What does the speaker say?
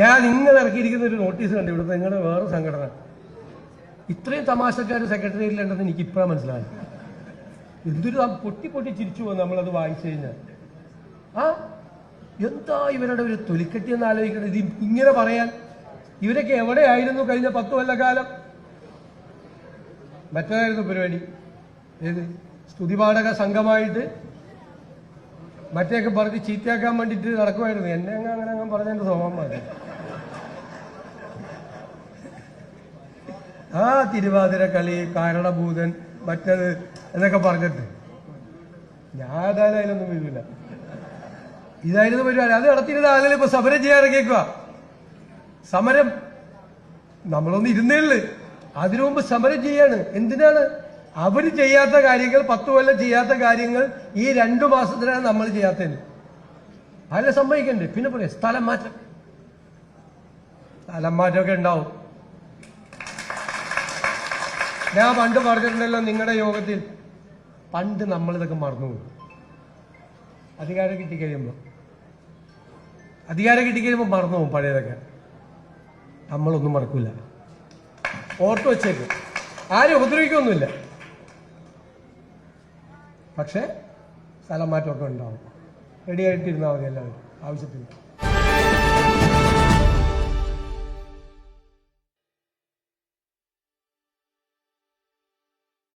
ഞാൻ നിങ്ങൾ ഇറക്കിയിരിക്കുന്ന ഒരു നോട്ടീസ് കണ്ടു, ഇവിടുത്തെ നിങ്ങളുടെ വേറെ സംഘടന ഇത്രയും തമാശക്കാർ സെക്രട്ടേറിയറ്റിലുണ്ടെന്ന് എനിക്ക് ഇപ്പോഴാണ് മനസ്സിലായത്. എന്തൊരു പൊട്ടി പൊട്ടി ചിരിച്ചു പോകും നമ്മളത് വായിച്ചു കഴിഞ്ഞാൽ. എന്താ ഇവരുടെ ഒരു തൊലിക്കെട്ടി എന്ന് ആലോചിക്കണം. ഇത് ഇങ്ങനെ പറയാൻ ഇവരൊക്കെ എവിടെയായിരുന്നു കഴിഞ്ഞ 10 കൊല്ലക്കാലം? മറ്റേതായിരുന്നു പരിപാടി. ഏത് സ്തുതിപാഠക സംഘമായിട്ട് മറ്റേയൊക്കെ പറഞ്ഞ് ചീത്തയാക്കാൻ വേണ്ടിയിട്ട് നടക്കുമായിരുന്നു. എന്നെ അങ്ങനെ പറഞ്ഞതിന്റെ സ്വഭാവം. തിരുവാതിര കളി, കാരണഭൂതൻ, മറ്റത് എന്നൊക്കെ പറഞ്ഞിട്ട് ഞാൻ ഏതായാലും അതിലൊന്നും വരില്ല. ഇതായിരുന്നു പരിപാടി. അത് നടത്തിയിരുന്ന ആളുകൾ ഇപ്പൊ സമരം ചെയ്യാൻ ഇറങ്ങിയേക്കുക. സമരം നമ്മളൊന്നും ഇരുന്നേള്ളു. അതിനു മുമ്പ് സമരം ചെയ്യാണ്. എന്തിനാണ്? അവര് ചെയ്യാത്ത കാര്യങ്ങൾ, 10 കൊല്ലം ചെയ്യാത്ത കാര്യങ്ങൾ ഈ 2 മാസത്തിനാണ് നമ്മൾ ചെയ്യാത്തത്. അതിനെ സമ്മതിക്കണ്ടേ? പിന്നെ പറയാം സ്ഥലം മാറ്റമൊക്കെ ഉണ്ടാവും. ഞാൻ പണ്ട് പറഞ്ഞിട്ടുണ്ടല്ലോ നിങ്ങളുടെ യോഗത്തിൽ, പണ്ട് നമ്മളിതൊക്കെ മറന്നുപോകും. അധികാരം കിട്ടിക്കഴിയുമ്പോൾ മറന്നു പോകും പഴയതൊക്കെ. നമ്മളൊന്നും മറക്കൂല. ഓർത്ത് വെച്ചേക്കും. ആരും ഉപദ്രവിക്കൊന്നുമില്ല. പക്ഷെ സ്ഥലം മാറ്റമൊക്കെ ഉണ്ടാവും. റെഡിയായിട്ടിരുന്നാൽ മതി എല്ലാവരും ആവശ്യത്തിന്.